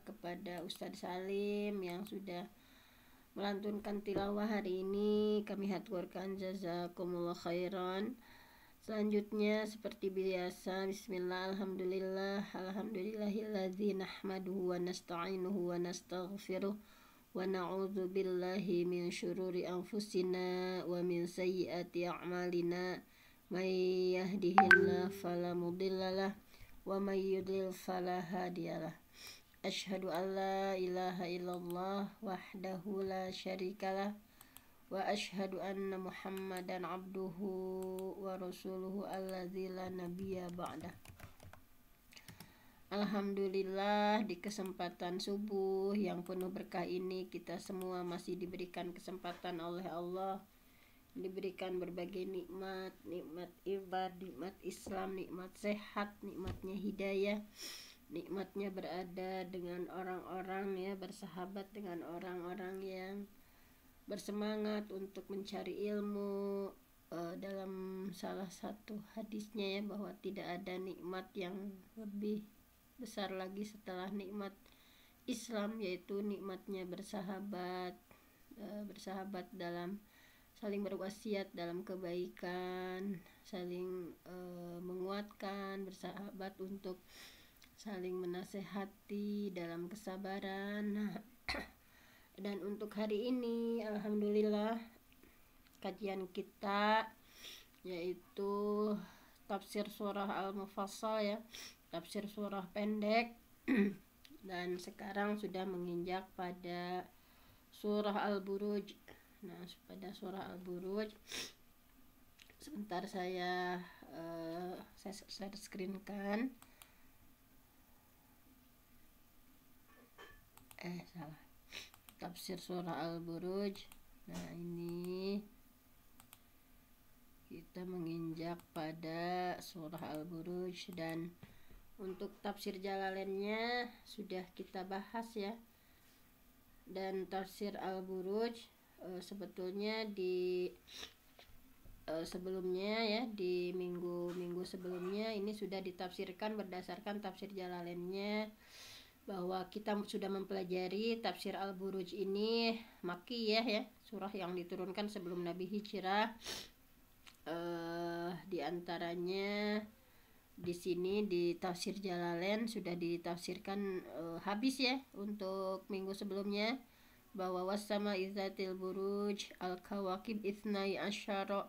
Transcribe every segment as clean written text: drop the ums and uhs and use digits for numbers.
kepada Ustadz Salim yang sudah melantunkan tilawah hari ini. Kami haturkan jazakumullah khairan. Selanjutnya seperti biasa, bismillah, alhamdulillah, alhamdulillahilladzi nahmaduhu wa nasta'inuhu wa nastaghfiruh wa na'udzu billahi min syururi anfusina wa min sayyiati a'malina. May yahdihillahu fala mudhillalah wa may yudlil fala hadiyalah. Asyhadu an la ilaha illallah wahdahu la syarikalah wa asyhadu anna Muhammadan abduhu wa rasuluhu alladzi la nabiyya ba'dah. Alhamdulillah, di kesempatan subuh yang penuh berkah ini kita semua masih diberikan kesempatan oleh Allah, diberikan berbagai nikmat, nikmat ibadah, nikmat Islam, nikmat sehat, nikmatnya hidayah, nikmatnya berada dengan orang-orang ya, bersahabat dengan orang-orang yang bersemangat untuk mencari ilmu. Dalam salah satu hadisnya ya, bahwa tidak ada nikmat yang lebih besar lagi setelah nikmat Islam, yaitu nikmatnya bersahabat, bersahabat dalam saling berwasiat dalam kebaikan, saling menguatkan, bersahabat untuk saling menasehati dalam kesabaran. Dan untuk hari ini alhamdulillah kajian kita yaitu tafsir surah Al-Mufassal ya, tafsir surah pendek. Dan sekarang sudah menginjak pada surah Al-Buruj. Nah, pada surah Al-Buruj sebentar saya share screen kan. Salah. Tafsir surah Al-Buruj. Nah, ini kita menginjak pada surah Al-Buruj, dan untuk tafsir Jalalainnya sudah kita bahas ya. Dan tafsir Al-Buruj sebetulnya di sebelumnya ya, di minggu sebelumnya ini sudah ditafsirkan berdasarkan tafsir Jalalainnya, bahwa kita sudah mempelajari tafsir Al-Buruj ini Makkiyah ya, surah yang diturunkan sebelum Nabi hijrah. Di antaranya di sini di tafsir Jalalain sudah ditafsirkan habis ya untuk minggu sebelumnya, bahwa wassama izatil buruj al-kawakib ithnai asyara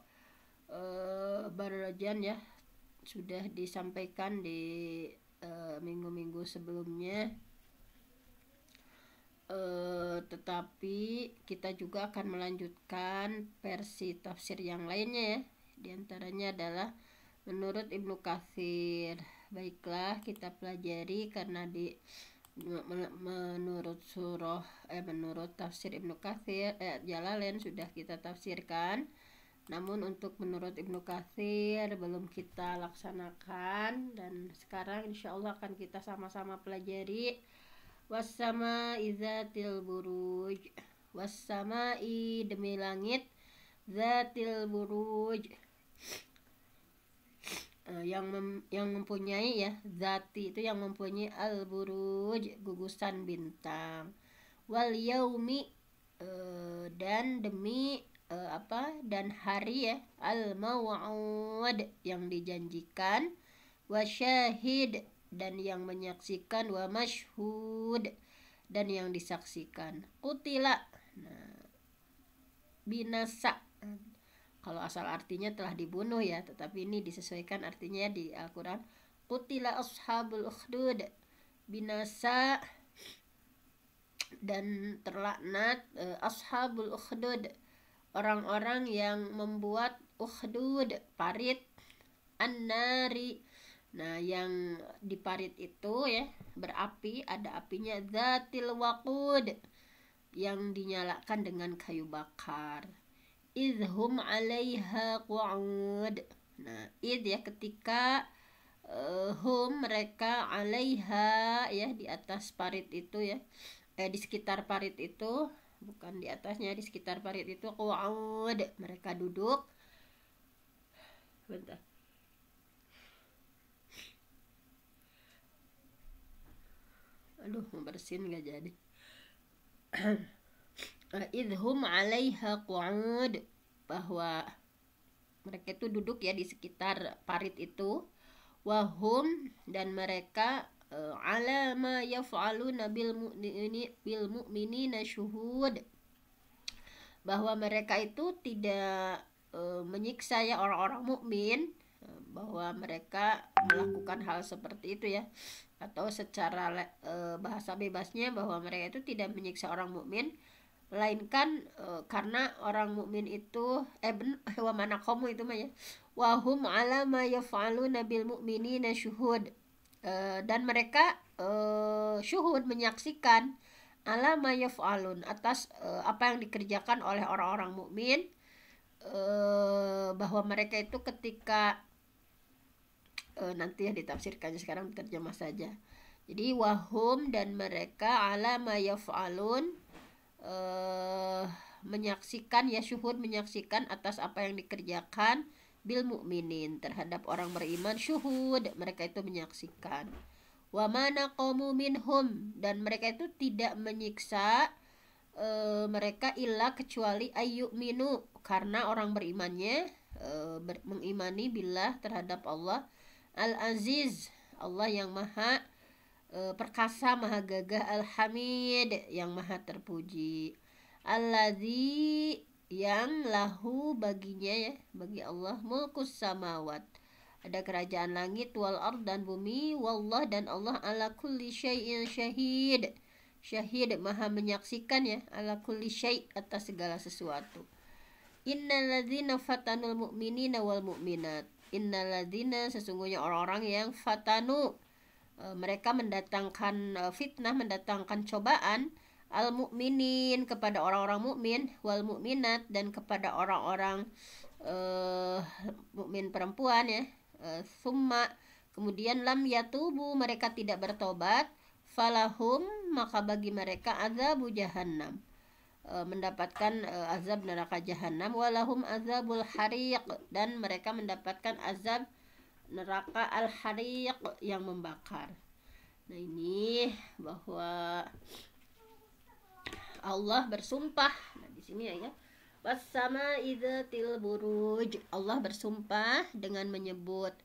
barajan ya, sudah disampaikan di minggu-minggu sebelumnya. Tetapi kita juga akan melanjutkan versi tafsir yang lainnya ya. Di antaranya adalah menurut Ibnu Katsir. Baiklah, kita pelajari karena di menurut menurut tafsir Ibnu Katsir Jalalain sudah kita tafsirkan. Namun untuk menurut Ibnu Katsir belum kita laksanakan, dan sekarang insyaallah akan kita sama-sama pelajari. Wassama izatil buruj, wassamai demi langit, zatil buruj yang mempunyai ya, zati itu yang mempunyai al-buruj gugusan bintang, wal yaumi dan demi dan hari ya, al-maw'ud yang dijanjikan, wasyahid dan yang menyaksikan, wa masyhud dan yang disaksikan. Qutila, nah, binasa. Kalau asal artinya telah dibunuh ya, tetapi ini disesuaikan artinya di Al-Quran. Qutila ashabul ukhdud, binasa dan terlaknat ashabul ukhdud, orang-orang yang membuat ukhdud, parit, an-nari. Nah, yang di parit itu ya, berapi, ada apinya, zatil waqud, yang dinyalakan dengan kayu bakar. Idhum 'alaiha qu'ud. Nah, id ya ketika hum mereka 'alaiha ya, di atas parit itu ya. Di sekitar parit itu, bukan di atasnya, di sekitar parit itu, qu'ud, mereka duduk. Bentar. Aduh, mau bersin nggak jadi. Idhum 'alaiha qu'ud, bahwa mereka itu duduk ya di sekitar parit itu. Wahum, dan mereka ala ma yaf'aluna bil mu'minina syuhud, bahwa mereka itu tidak menyiksa ya orang-orang mukmin, bahwa mereka melakukan hal seperti itu ya, atau secara bahasa bebasnya bahwa mereka itu tidak menyiksa orang mukmin, melainkan karena orang mukmin itu wa manaqamu itu mah ya, wahum ala ma yaf'aluna bil mu'minina syuhud, dan mereka syuhud, menyaksikan, ala ma yaf'alun, atas apa yang dikerjakan oleh orang-orang mukmin, bahwa mereka itu ketika nanti ya ditafsirkannya, sekarang terjemah saja. Jadi wahum, dan mereka, ala ma yaf'alun, menyaksikan ya, syuhud, menyaksikan atas apa yang dikerjakan, bil mu'minin, terhadap orang beriman, syuhud, mereka itu menyaksikan. Wa ma naqamu minhum, dan mereka itu tidak menyiksa mereka illa kecuali ayyuminu, karena orang berimannya mengimani billah, terhadap Allah, al-aziz, Allah yang maha perkasa, maha gagah, al-hamid, yang maha terpuji, alladzi, yang lahu, baginya ya, bagi Allah, mulkus samawat, ada kerajaan langit, wal ard, dan bumi, wallah, dan Allah, ala kulli syai'in syahid, syahid, maha menyaksikan ya, ala kulli syai', atas segala sesuatu. Innalladzina fatanul mu'minina wal mu'minat, innalladzina, sesungguhnya orang-orang yang fatanu, mereka mendatangkan fitnah, mendatangkan cobaan, al mu'minin, kepada orang-orang mukmin, wal mu'minat, dan kepada orang-orang mukmin perempuan ya, summa, kemudian, lam yatubu, mereka tidak bertobat, falahum, maka bagi mereka azabu jahannam, mendapatkan azab neraka jahanam, walahum azabul hariq, dan mereka mendapatkan azab neraka al-hariq, yang membakar. Nah, ini bahwa Allah bersumpah, nah di sini ya, wassama idzatil buruj, Allah bersumpah dengan menyebut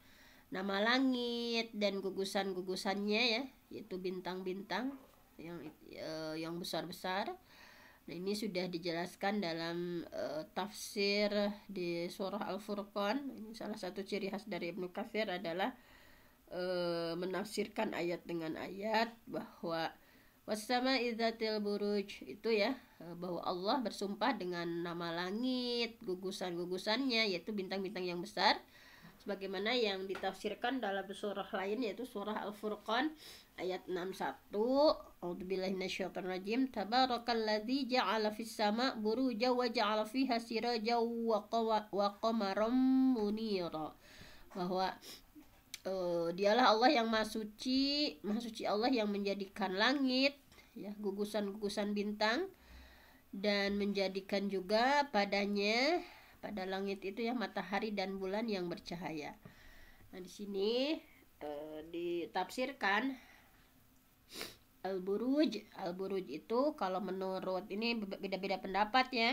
nama langit dan gugusan-gugusannya ya, yaitu bintang-bintang yang besar-besar. Nah, ini sudah dijelaskan dalam tafsir di surah Al-Furqan. Ini salah satu ciri khas dari Ibnu Katsir adalah menafsirkan ayat dengan ayat, bahwa wassama idzatil buruj itu ya, bahwa Allah bersumpah dengan nama langit, gugusan-gugusannya, yaitu bintang-bintang yang besar, sebagaimana yang ditafsirkan dalam surah lain, yaitu surah Al-Furqan ayat 61. A'udzubillahi minasyaitonir rajim. Tabarakalladzi ja'ala fis sama' buruja wa ja'ala fiha siraja wa qamaram munira, bahwa dialah Allah yang maha suci Allah yang menjadikan langit ya, gugusan-gugusan bintang, dan menjadikan juga padanya, pada langit itu ya, matahari dan bulan yang bercahaya. Nah, di sini ditafsirkan al-buruj itu, kalau menurut ini beda-beda pendapat ya,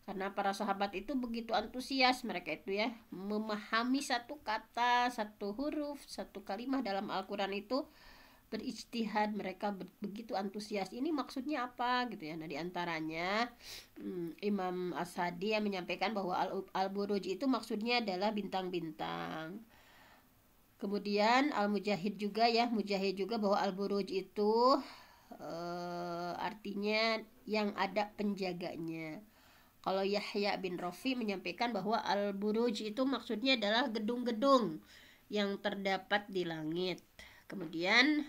karena para sahabat itu begitu antusias mereka itu ya, memahami satu kata, satu huruf, satu kalimat dalam Al-Quran itu, berijtihad, mereka begitu antusias, ini maksudnya apa gitu ya. Nah, diantaranya Imam As-Sadi yang menyampaikan bahwa al-buruj itu maksudnya adalah bintang-bintang. Kemudian Al-Mujahid juga ya, Mujahid juga bahwa al-buruj itu artinya yang ada penjaganya. Kalau Yahya bin Rafi menyampaikan bahwa al-buruj itu maksudnya adalah gedung-gedung yang terdapat di langit. Kemudian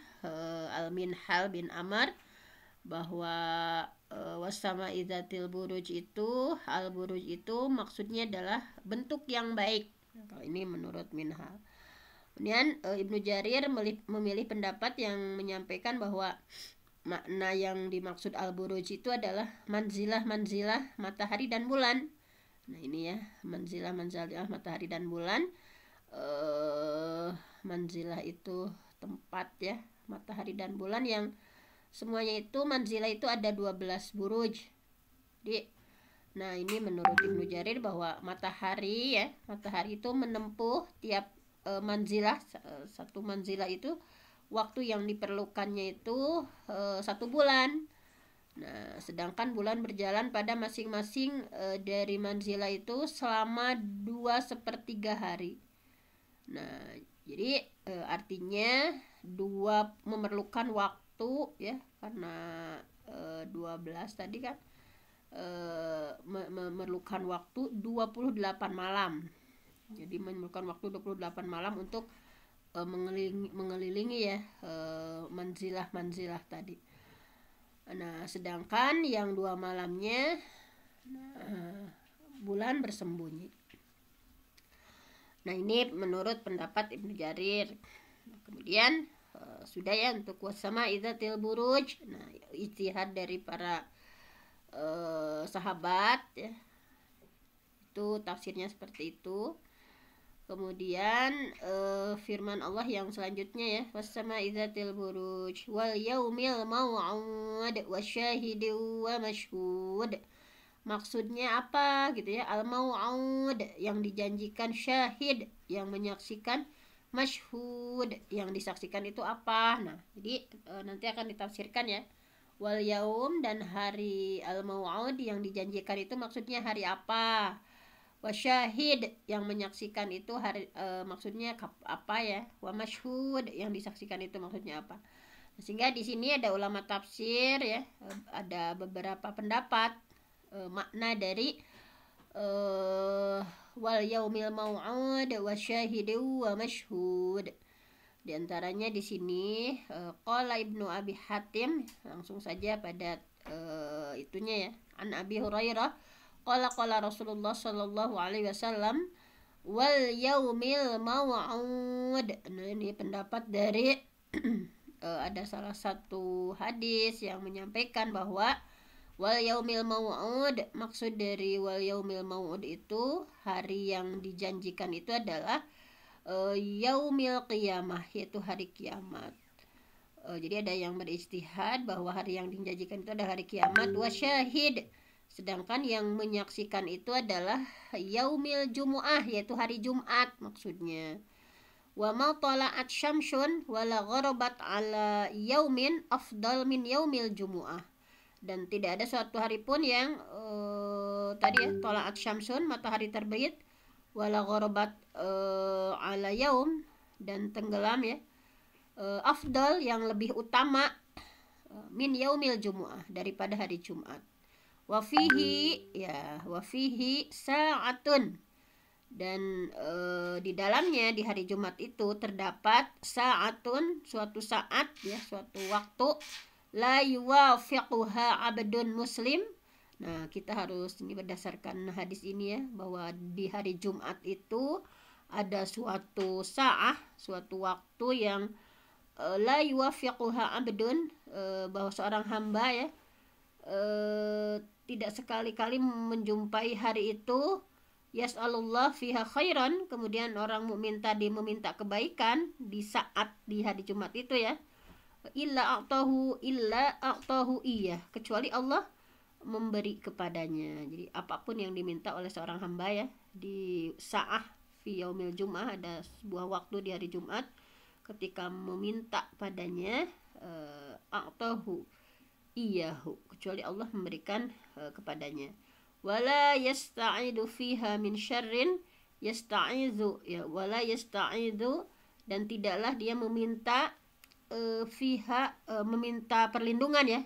Al-Minhal bin Amr bahwa wassama idzatil buruj itu, al-buruj itu maksudnya adalah bentuk yang baik. Nah, kalau ini menurut Minhal. Kemudian Ibnu Jarir memilih pendapat yang menyampaikan bahwa makna yang dimaksud al-buruj itu adalah manzilah-manzilah matahari dan bulan. Nah, ini ya, manzilah-manzilah matahari dan bulan. Manzilah itu tempat ya, matahari dan bulan yang semuanya itu manzilah itu ada 12 buruj. Jadi, nah ini menurut Ibnu Jarir bahwa matahari itu menempuh tiap manzilah, satu manzilah itu waktu yang diperlukannya itu 1 bulan. Nah, sedangkan bulan berjalan pada masing-masing dari manzilah itu selama 2/3 hari. Nah, jadi artinya memerlukan waktu ya, karena 12 tadi kan memerlukan waktu 28 malam. Jadi memerlukan waktu 28 malam untuk mengelilingi ya manzilah-manzilah tadi. Nah, sedangkan yang 2 malamnya bulan bersembunyi. Nah, ini menurut pendapat Ibnu Jarir. Nah, kemudian sudah ya untuk wasama idzatil buruj. Nah, ijtihad dari para sahabat ya, itu tafsirnya seperti itu. Kemudian firman Allah yang selanjutnya ya, wasama idzatil buruj wal yaumil mau'ud wasyahidin wa mashhud. Maksudnya apa gitu ya, al mau'ud yang dijanjikan, syahid yang menyaksikan, mashhud yang disaksikan itu apa. Nah, jadi nanti akan ditafsirkan ya. Wal yaum dan hari al mau'ud yang dijanjikan itu maksudnya hari apa. Wasyahid yang menyaksikan itu hari maksudnya apa ya. Wa mashhud yang disaksikan itu maksudnya apa. Sehingga di sini ada ulama tafsir ya, ada beberapa pendapat makna dari wal yaumil mau'ud wasyahid wa mashhud. Di antaranya di sini qala Ibnu Abi Hatim, langsung saja pada itunya ya, an Abi Hurairah qala Rasulullah sallallahu alaihi wasallam wal yaumil mau'ud. Nah, ini pendapat dari ada salah satu hadis yang menyampaikan bahwa wal yaumil mau'ud, maksud dari wal yaumil mau'ud itu hari yang dijanjikan itu adalah yaumil qiyamah, yaitu hari kiamat. Jadi ada yang berijtihad bahwa hari yang dijanjikan itu adalah hari kiamat. Wasyahid, sedangkan yang menyaksikan itu adalah yaumil jumu'ah, yaitu hari Jumat maksudnya. Wa ma tala'at syamsun wala gharabat ala yaumin afdal min yaumil jumu'ah. Dan tidak ada suatu hari pun yang tadi ya, tala'at syamsun, matahari terbit, wala gharabat ala yaum, dan tenggelam ya, afdal yang lebih utama, min yaumil jumu'ah, daripada hari Jumat. Wa fihi sa'atun, dan di dalamnya di hari Jumat itu terdapat sa'atun, suatu saat ya, suatu waktu, la yuwafiquha abdun muslim. Nah, kita harus, ini berdasarkan hadis ini ya, bahwa di hari Jumat itu ada suatu sa'ah, suatu waktu yang la yuwafiquha abdun, bahwa seorang hamba ya tidak sekali-kali menjumpai hari itu, yas'alullah fiha khairan, kemudian orang mukmin tadi meminta kebaikan di saat di hari Jumat itu ya, illa a'tahu iya, kecuali Allah memberi kepadanya. Jadi apapun yang diminta oleh seorang hamba ya di sa'ah fi yaumil jum'ah, ada sebuah waktu di hari Jumat, ketika meminta padanya a'tahu iyahu, kecuali Allah memberikan kepadanya. Wala yasta'idu fiha min syarrin yasta'izu ya, wala yasta'idu, dan tidaklah dia meminta fiha meminta perlindungan ya,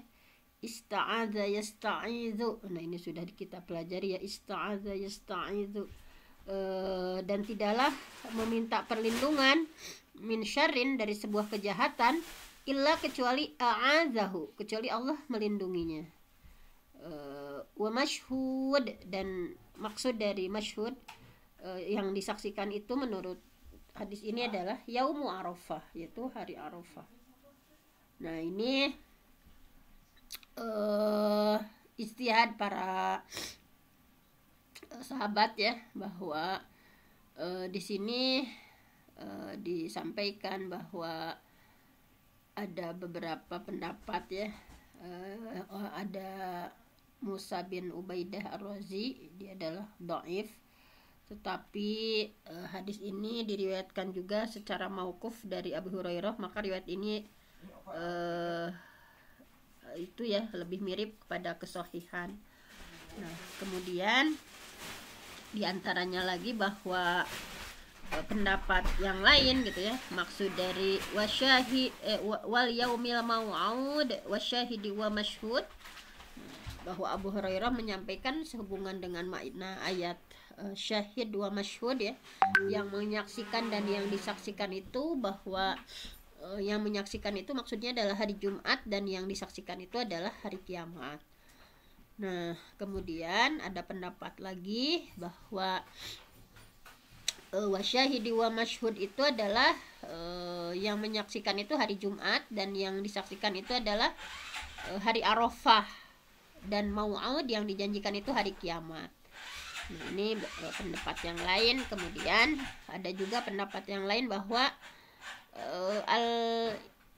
ista'adza yasta'izu. Nah, ini sudah kita pelajari ya, ista'adza yasta'izu. Dan tidaklah meminta perlindungan min syarrin, dari sebuah kejahatan, illa, kecuali a'adzahu, kecuali Allah melindunginya. Wa mashhud, dan maksud dari mashhud yang disaksikan itu menurut hadis ini adalah yaumu Arafah, yaitu hari Arafah. Nah, ini ijtihad para sahabat ya, bahwa di sini disampaikan bahwa ada beberapa pendapat ya. Ada Musa bin Ubaidah Ar-Razi, dia adalah dhaif, tetapi hadis ini diriwayatkan juga secara mauquf dari Abu Hurairah, maka riwayat ini itu ya lebih mirip kepada kesahihan. Nah, kemudian diantaranya lagi bahwa pendapat yang lain gitu ya, maksud dari wal yaumil mau'ud wasyahidi wa masyhud, bahwa Abu Hurairah menyampaikan sehubungan dengan makna ayat syahid wa masyhud ya, yang menyaksikan dan yang disaksikan itu, bahwa yang menyaksikan itu maksudnya adalah hari Jumat dan yang disaksikan itu adalah hari kiamat. Nah, kemudian ada pendapat lagi bahwa wasyahidi wa masyhud itu adalah yang menyaksikan itu hari Jumat dan yang disaksikan itu adalah hari Arafah, dan mau'ud yang dijanjikan itu hari kiamat. Nah, ini pendapat yang lain. Kemudian ada juga pendapat yang lain bahwa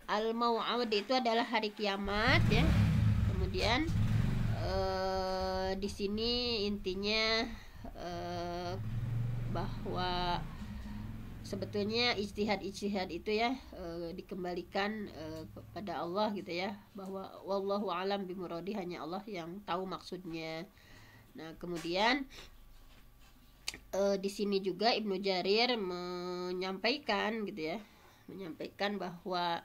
al-mau'ud itu adalah hari kiamat ya. Kemudian di sini intinya bahwa sebetulnya ijtihad itu ya dikembalikan kepada Allah gitu ya, bahwa wallahu alam bimuradi, hanya Allah yang tahu maksudnya. Nah, kemudian di sini juga Ibnu Jarir menyampaikan gitu ya, menyampaikan bahwa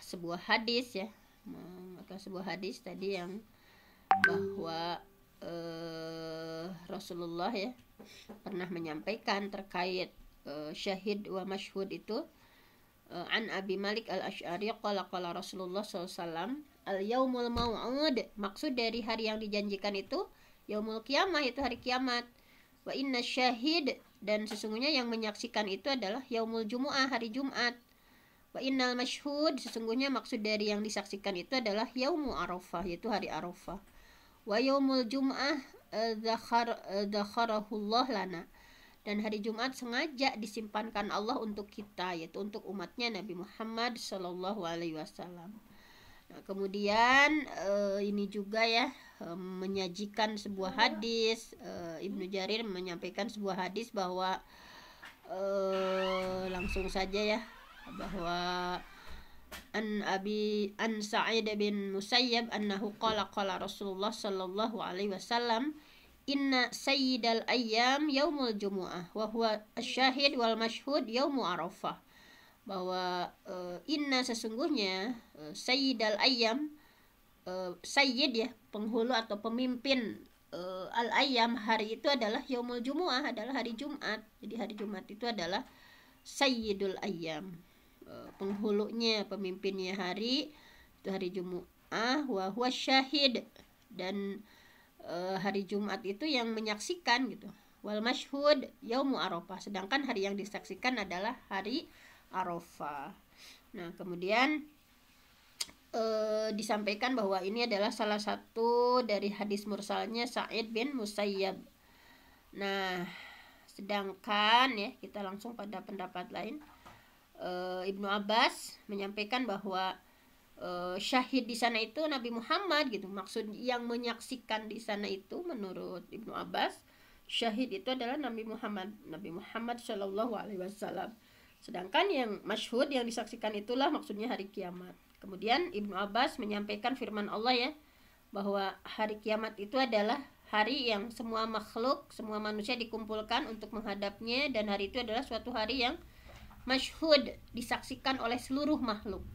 sebuah hadis ya, maka sebuah hadis tadi yang bahwa Rasulullah ya pernah menyampaikan terkait syahid wa masyhud itu, an Abi Malik al-Asy'ari qala Rasulullah SAW al-yaumul mau'ud, maksud dari hari yang dijanjikan itu yaumul qiyamah, itu hari kiamat. Wa inna syahid, dan sesungguhnya yang menyaksikan itu adalah yaumul jumu'ah, hari Jumat. Wa innal masyhud, sesungguhnya maksud dari yang disaksikan itu adalah yaumu Arafah, yaitu hari Arafah. Wa yaumul jum'ah dzakharahullah lana, dan hari Jumat sengaja disimpankan Allah untuk kita, yaitu untuk umatnya Nabi Muhammad sallallahu alaihi wasallam. Nah, kemudian ini juga ya menyajikan sebuah hadis, Ibnu Jarir menyampaikan sebuah hadis bahwa langsung saja ya, bahwa an Sa'id bin Musayyab annahu qala Rasulullah sallallahu alaihi wasallam inna sayyidal ayyam yaumul jumu'ah wa huwa asyahid wal masyhud yaumu Arafah, bahwa inna sesungguhnya sayyidal ayyam, sayyid ya penghulu atau pemimpin al ayyam hari itu adalah yaumul jumu'ah, adalah hari Jumat. Jadi hari Jumat itu adalah sayyidul ayyam, penghulunya, pemimpinnya hari itu hari Jumu'ah, wa huwa syahid, dan hari Jumat itu yang menyaksikan gitu, wal masyhud yaumu Arafah, sedangkan hari yang disaksikan adalah hari Arafah. Nah, kemudian disampaikan bahwa ini adalah salah satu dari hadis mursalnya Sa'id bin Musayyab. Nah, sedangkan ya kita langsung pada pendapat lain, Ibnu Abbas menyampaikan bahwa syahid di sana itu Nabi Muhammad gitu. Maksud yang menyaksikan di sana itu menurut Ibnu Abbas, syahid itu adalah Nabi Muhammad Shallallahu alaihi wasallam. Sedangkan yang masyhud yang disaksikan itulah maksudnya hari kiamat. Kemudian Ibnu Abbas menyampaikan firman Allah ya, bahwa hari kiamat itu adalah hari yang semua makhluk, semua manusia dikumpulkan untuk menghadapnya, dan hari itu adalah suatu hari yang masyhud, disaksikan oleh seluruh makhluk.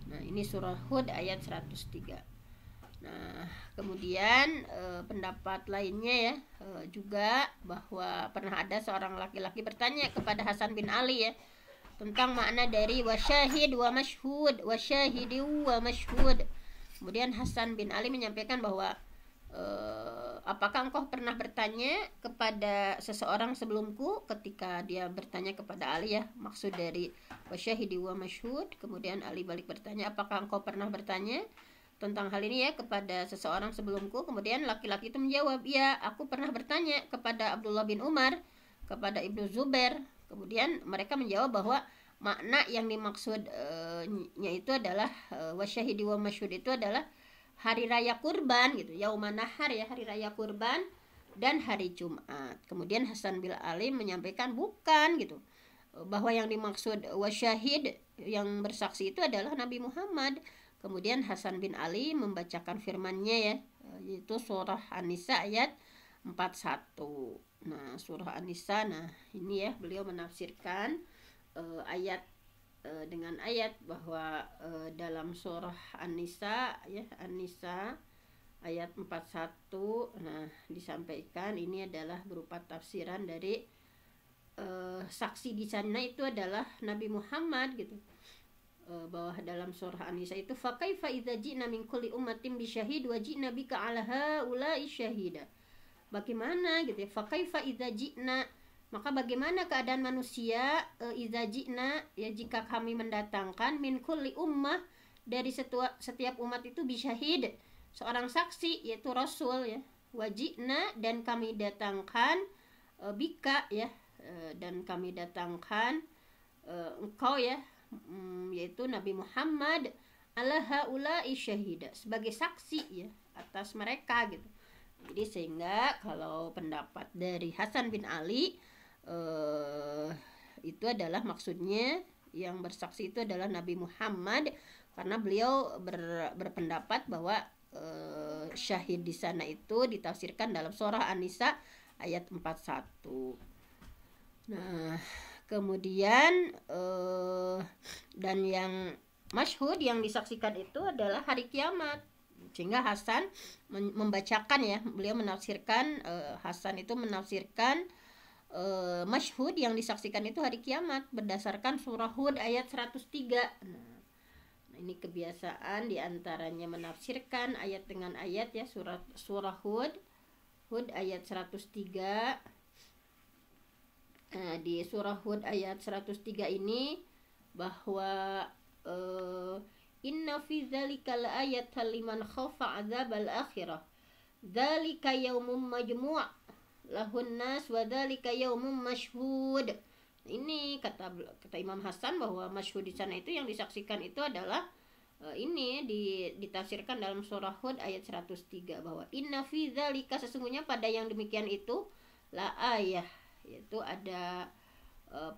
Nah, ini surah Hud ayat 103. Nah, kemudian pendapat lainnya ya juga bahwa pernah ada seorang laki-laki bertanya kepada Hasan bin Ali ya tentang makna dari wasyahid wa masyhud, wasyahidi wa masyhud. Kemudian Hasan bin Ali menyampaikan bahwa apakah engkau pernah bertanya kepada seseorang sebelumku? Ketika dia bertanya kepada Ali ya, maksud dari wasyahidi wa masyhud. Kemudian Ali balik bertanya, apakah engkau pernah bertanya tentang hal ini ya kepada seseorang sebelumku? Kemudian laki-laki itu menjawab, ya, aku pernah bertanya kepada Abdullah bin Umar, kepada Ibnu Zubair. Kemudian mereka menjawab bahwa makna yang dimaksudnya itu adalah wasyahidi wa masyhud itu adalah hari raya kurban gitu, yauman nahar ya, hari raya kurban dan hari Jumat. Kemudian Hasan bin Ali menyampaikan bukan gitu, bahwa yang dimaksud wasyahid yang bersaksi itu adalah Nabi Muhammad. Kemudian Hasan bin Ali membacakan firman-Nya ya, yaitu surah An-Nisa ayat 41. Nah, surah An-Nisa, nah ini ya beliau menafsirkan ayat dengan ayat bahwa dalam surah An-Nisa ya, An-Nisa ayat 41, nah disampaikan ini adalah berupa tafsiran dari saksi di sana itu adalah Nabi Muhammad gitu. Bahwa dalam surah An-Nisa itu fa kaifa idza ji'na min kulli ummatin bisyahid wa ji'na bika 'ala haula'i syahida. Bagaimana gitu ya, fa kaifa idza ji'na, maka bagaimana keadaan manusia idza ji'na ya, jika kami mendatangkan min kulli ummah, dari setiap umat itu bisyahid, seorang saksi yaitu rasul ya, wajibna, dan kami datangkan bika ya, dan kami datangkan engkau ya, yaitu Nabi Muhammad, ala haula'i syahida, sebagai saksi ya atas mereka gitu. Jadi sehingga kalau pendapat dari Hasan bin Ali itu adalah maksudnya yang bersaksi itu adalah Nabi Muhammad, karena beliau berpendapat bahwa syahid di sana itu ditafsirkan dalam surah An-Nisa ayat 41. Nah, kemudian dan yang masyhud yang disaksikan itu adalah hari kiamat, sehingga Hasan membacakan ya, beliau menafsirkan, Hasan itu menafsirkan masyhud yang disaksikan itu hari kiamat berdasarkan surah Hud ayat 103. Nah, ini kebiasaan diantaranya menafsirkan ayat dengan ayat ya, surah Hud ayat 103. Nah, di surah Hud ayat 103 ini bahwa inna fi dzalika laayatan liman khafa adzabal akhirah dzalika yaumum majmu' lahun nas wa dzalika yaumum masyhud. Ini kata Imam Hasan bahwa masyhud di sana itu yang disaksikan itu adalah ini ditafsirkan dalam surah Hud ayat 103 bahwa inna fi dzalika, sesungguhnya pada yang demikian itu, la ayah, yaitu ada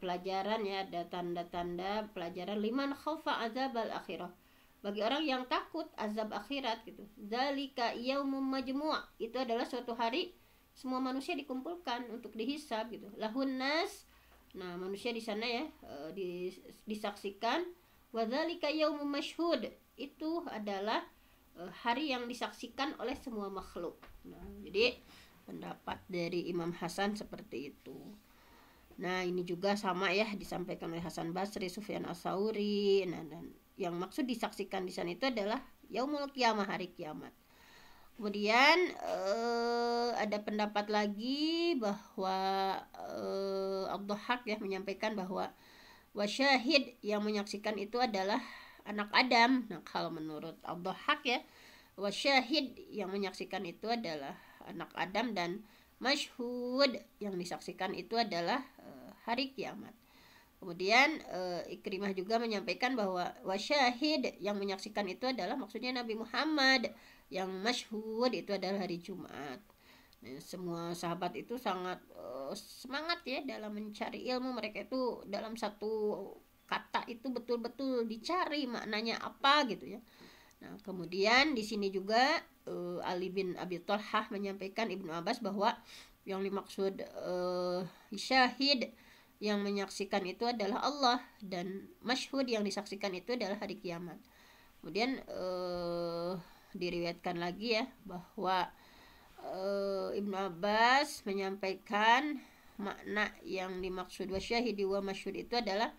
pelajaran ya, ada tanda-tanda pelajaran liman khaufa azabal akhirah, bagi orang yang takut azab akhirat gitu. Dzalika yaumum majmu', itu adalah suatu hari semua manusia dikumpulkan untuk dihisab gitu. Lahun nas, nah manusia di sana ya disaksikan. Wa dzalika yaumum masyhud, itu adalah hari yang disaksikan oleh semua makhluk. Nah, jadi pendapat dari Imam Hasan seperti itu. Nah, ini juga sama ya, disampaikan oleh Hasan Basri, Sufyan Ats-Tsauri. Nah, dan yang maksud disaksikan di sana itu adalah yaumul qiyamah, hari kiamat. Kemudian ada pendapat lagi bahwa Ad-Dhahhak ya menyampaikan bahwa wasyahid yang menyaksikan itu adalah anak Adam. Nah, kalau menurut Ad-Dhahhak ya, wasyahid yang menyaksikan itu adalah anak Adam, dan masyhud yang disaksikan itu adalah hari kiamat. Kemudian Ikrimah juga menyampaikan bahwa wasyahid yang menyaksikan itu adalah maksudnya Nabi Muhammad, yang masyhud itu adalah hari Jumat. Nah, semua sahabat itu sangat semangat ya dalam mencari ilmu. Mereka itu dalam satu kata itu betul-betul dicari maknanya apa gitu ya. Nah, kemudian di sini juga Ali bin Abi Thalhah menyampaikan Ibnu Abbas bahwa yang dimaksud syahid yang menyaksikan itu adalah Allah, dan masyhud yang disaksikan itu adalah hari kiamat. Kemudian diriwayatkan lagi ya bahwa Ibnu Abbas menyampaikan makna yang dimaksud wasyahidi wa masyhud itu adalah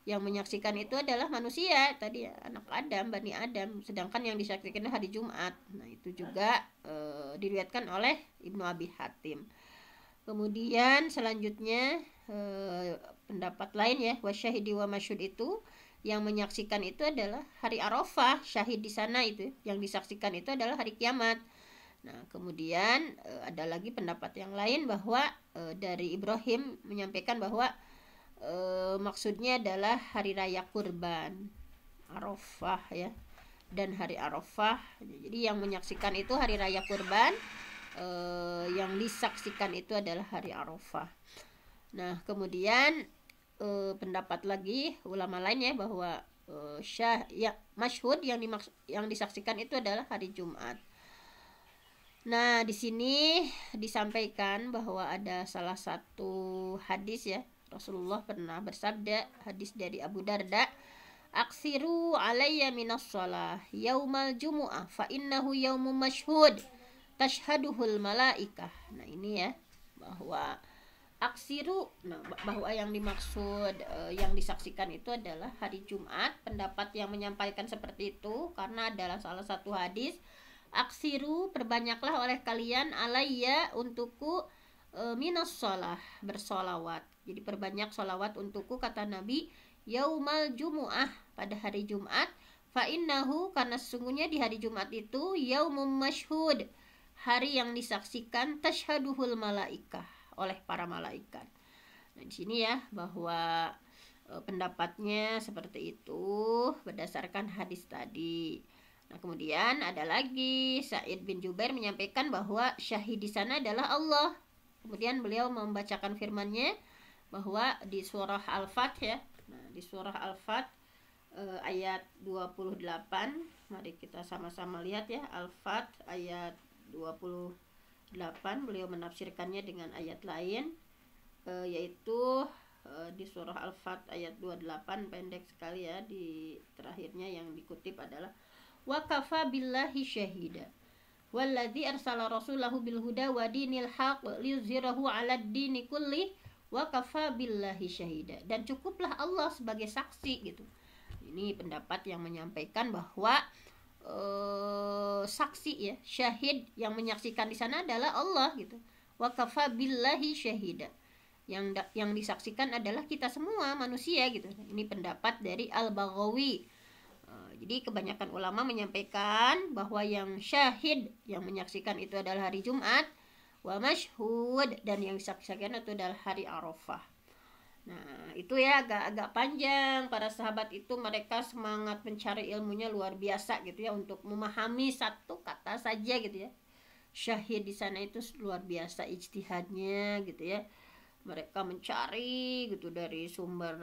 yang menyaksikan itu adalah manusia tadi ya, anak Adam, Bani Adam, sedangkan yang disaksikan hari Jumat. Nah, itu juga diriwayatkan oleh Ibnu Abi Hatim. Kemudian selanjutnya pendapat lain ya, wasyahidi wa masyhud itu yang menyaksikan itu adalah hari Arafah, syahid di sana itu yang disaksikan itu adalah hari kiamat. Nah, kemudian ada lagi pendapat yang lain bahwa dari Ibrahim menyampaikan bahwa maksudnya adalah hari raya kurban Arafah ya, dan hari Arafah. Jadi yang menyaksikan itu hari raya kurban, yang disaksikan itu adalah hari Arafah. Nah kemudian pendapat lagi ulama lainnya bahwa masyhud yang disaksikan itu adalah hari Jumat. Nah di sini disampaikan bahwa ada salah satu hadis ya, Rasulullah pernah bersabda, hadis dari Abu Darda, aksiru alayya minas shalah yaumal jumu'ah fa innahu yaumum masyhud tashhaduhul malaikah. Nah ini ya, bahwa aksiru, bahwa yang dimaksud yang disaksikan itu adalah hari Jumat. Pendapat yang menyampaikan seperti itu karena adalah salah satu hadis, aksiru, perbanyaklah oleh kalian alayya untukku minas shalah, bersolawat. Jadi perbanyak solawat untukku, kata Nabi, yaumal jumu'ah, pada hari Jumat, fa innahu, karena sesungguhnya di hari Jumat itu yaumum masyhud, hari yang disaksikan, tashhaduhul malaikah, oleh para malaikat. Nah di sini ya, bahwa pendapatnya seperti itu berdasarkan hadis tadi. Nah kemudian ada lagi Sa'id bin Jubair menyampaikan bahwa syahid di sana adalah Allah. Kemudian beliau membacakan firman-Nya bahwa di surah Al-Fat ya. Nah, di surah Al-Fat ayat 28, mari kita sama-sama lihat ya. Al-Fat ayat 28, beliau menafsirkannya dengan ayat lain, yaitu di surah Al-Fat ayat 28, pendek sekali ya, di terakhirnya yang dikutip adalah wa kafa billahi syahida walladzi arsala rasulahu bil huda wa dinil haq liyuzhirahu 'alad dini kulli wa kafa billahi syahida, dan cukuplah Allah sebagai saksi gitu. Ini pendapat yang menyampaikan bahwa saksi ya, syahid yang menyaksikan di sana adalah Allah gitu. Wa kafa billahi syahida, yang disaksikan adalah kita semua manusia gitu. Ini pendapat dari Al-Baghawi. Jadi kebanyakan ulama menyampaikan bahwa yang syahid, yang menyaksikan itu adalah hari Jumat, wa masyhud, dan yang disaksikan itu adalah hari Arafah. Nah itu ya, agak panjang. Para sahabat itu mereka semangat mencari ilmunya luar biasa gitu ya, untuk memahami satu kata saja gitu ya. Syahid di sana itu luar biasa ijtihadnya gitu ya. Mereka mencari gitu dari sumber,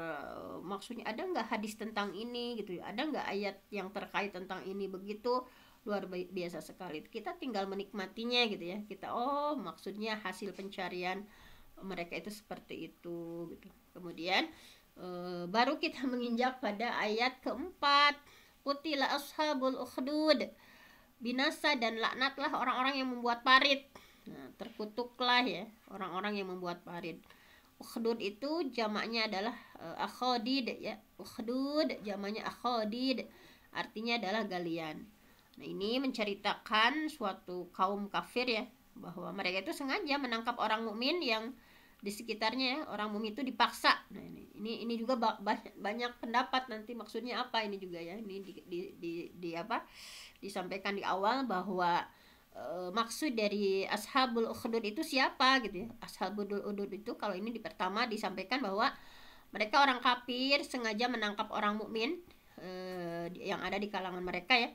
maksudnya ada nggak hadis tentang ini gitu ya, ada nggak ayat yang terkait tentang ini, begitu luar biasa sekali. Kita tinggal menikmatinya gitu ya. Kita maksudnya hasil pencarian mereka itu seperti itu gitu. Kemudian baru kita menginjak pada ayat keempat, qutila ashabul ukhdud, binasa dan laknatlah orang-orang yang membuat parit. Nah, terkutuklah ya orang-orang yang membuat parit. Ukhdud itu jamaknya adalah akhodid ya. Ukhdud jamaknya akhodid, artinya adalah galian. Nah ini menceritakan suatu kaum kafir ya, bahwa mereka itu sengaja menangkap orang mukmin yang di sekitarnya ya. Orang mukmin itu dipaksa. Nah ini juga banyak pendapat nanti maksudnya apa ini juga ya. Ini di apa disampaikan di awal bahwa maksud dari ashabul ukhdud itu siapa gitu ya. Ashabul ukhdud itu kalau ini pertama disampaikan bahwa mereka orang kafir sengaja menangkap orang mukmin yang ada di kalangan mereka ya.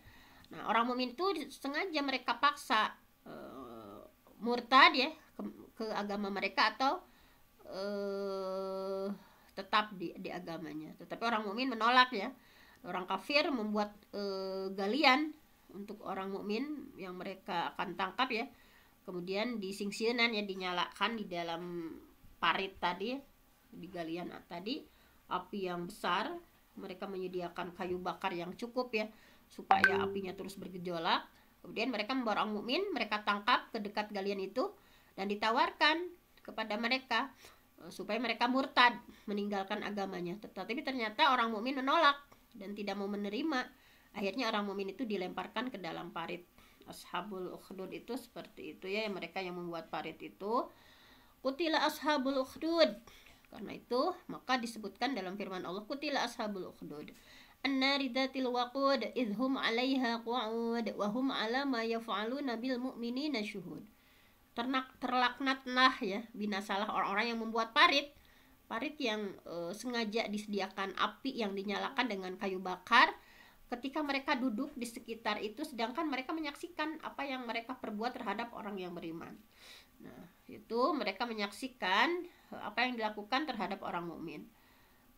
Nah orang mukmin itu sengaja mereka paksa murtad ya ke agama mereka, atau tetap di agamanya. Tetapi orang mukmin menolak ya. Orang kafir membuat galian untuk orang mukmin yang mereka akan tangkap ya. Kemudian disingsinan ya, dinyalakan di dalam parit tadi, di galian tadi, api yang besar. Mereka menyediakan kayu bakar yang cukup ya, supaya apinya terus bergejolak. Kemudian mereka membawa orang mukmin, mereka tangkap ke dekat galian itu dan ditawarkan kepada mereka supaya mereka murtad, meninggalkan agamanya. Tetapi ternyata orang mukmin menolak dan tidak mau menerima. Akhirnya orang mukmin itu dilemparkan ke dalam parit. Ashabul ukhdud itu seperti itu ya, mereka yang membuat parit itu. Qutila ashabul ukhdud. Karena itu maka disebutkan dalam firman Allah, qutila ashabul ukhdud annari dzatil waqud idhum 'alaiha qu'ud wa hum 'ala ma yaf'aluna bil mu'minina syuhud. Terlaknatlah ya, binasalah orang-orang yang membuat parit. parit yang sengaja disediakan api yang dinyalakan dengan kayu bakar ketika mereka duduk di sekitar itu, sedangkan mereka menyaksikan apa yang mereka perbuat terhadap orang yang beriman. Nah, itu mereka menyaksikan apa yang dilakukan terhadap orang mukmin.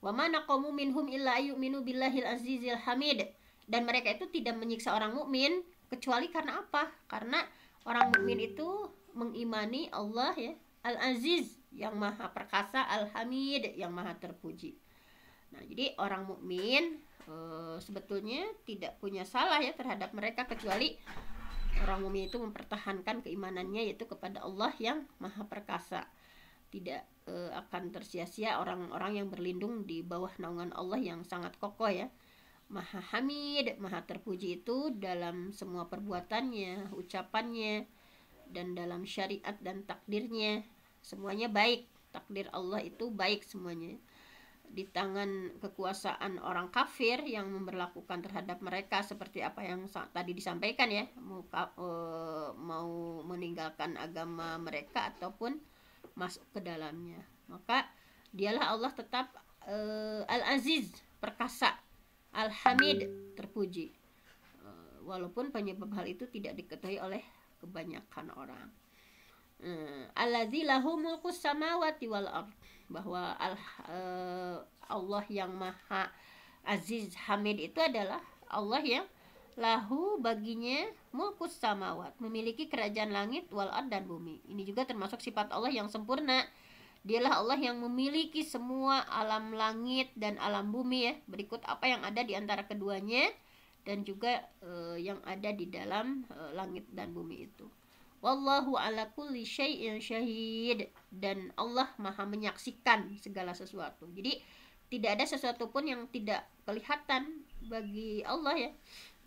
Wa ma naqamu minhum illa ayyuminu billahil azizil hamid. Dan mereka itu tidak menyiksa orang mukmin kecuali karena apa? Karena orang mukmin itu mengimani Allah ya, Al-Aziz yang maha perkasa, Al-Hamid yang maha terpuji. Nah, jadi orang mukmin sebetulnya tidak punya salah ya terhadap mereka, kecuali orang mukmin itu mempertahankan keimanannya yaitu kepada Allah yang maha perkasa. Tidak akan tersia-sia orang-orang yang berlindung di bawah naungan Allah yang sangat kokoh ya. Maha Hamid, maha terpuji itu dalam semua perbuatannya, ucapannya, dan dalam syariat dan takdirnya. Semuanya baik. Takdir Allah itu baik semuanya. Di tangan kekuasaan orang kafir yang memberlakukan terhadap mereka seperti apa yang tadi disampaikan ya, mau meninggalkan agama mereka ataupun masuk ke dalamnya, maka dialah Allah tetap Al-Aziz, perkasa, Al-Hamid, terpuji, walaupun penyebab hal itu tidak diketahui oleh kebanyakan orang. Alladzi lahu mulkus samawati wal ard, bahwa Allah yang maha aziz hamid itu adalah Allah yang lahu, baginya, mulkus samawat, memiliki kerajaan langit, wal ard, dan bumi. Ini juga termasuk sifat Allah yang sempurna. Dialah Allah yang memiliki semua alam langit dan alam bumi ya, berikut apa yang ada di antara keduanya dan juga yang ada di dalam langit dan bumi itu. Wallahu ala kulli syai'in syahid, dan Allah maha menyaksikan segala sesuatu. Jadi tidak ada sesuatu pun yang tidak kelihatan bagi Allah ya,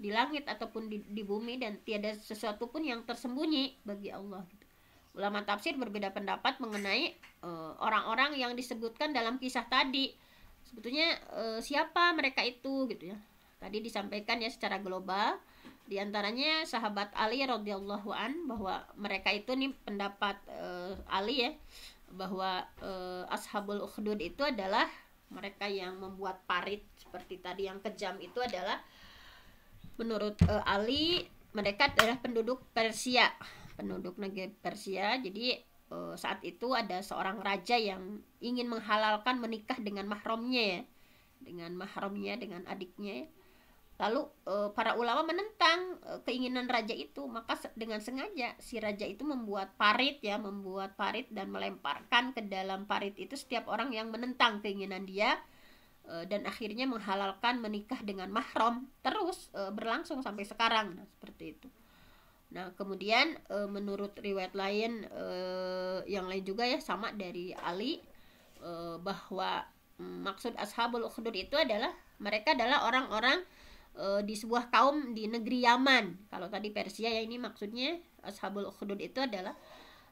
di langit ataupun di bumi, dan tiada sesuatu pun yang tersembunyi bagi Allah gitu. Ulama tafsir berbeda pendapat mengenai orang-orang yang disebutkan dalam kisah tadi. Sebetulnya siapa mereka itu gitu ya. Tadi disampaikan ya secara global. Di antaranya sahabat Ali radhiyallahu an, bahwa mereka itu nih pendapat Ali ya, bahwa ashabul ukhdud itu adalah mereka yang membuat parit seperti tadi yang kejam itu adalah menurut Ali mereka adalah penduduk Persia, penduduk negeri Persia. Jadi saat itu ada seorang raja yang ingin menghalalkan menikah dengan mahramnya ya, dengan adiknya ya. Lalu para ulama menentang keinginan raja itu, maka dengan sengaja si raja itu membuat parit dan melemparkan ke dalam parit itu setiap orang yang menentang keinginan dia, dan akhirnya menghalalkan menikah dengan mahram, terus berlangsung sampai sekarang. Nah, seperti itu. Nah, kemudian menurut riwayat lain yang lain juga ya, sama dari Ali, bahwa maksud ashabul ukhdud itu adalah mereka adalah orang-orang di sebuah kaum di negeri Yaman. Kalau tadi Persia ya, ini maksudnya ashabul ukhdud itu adalah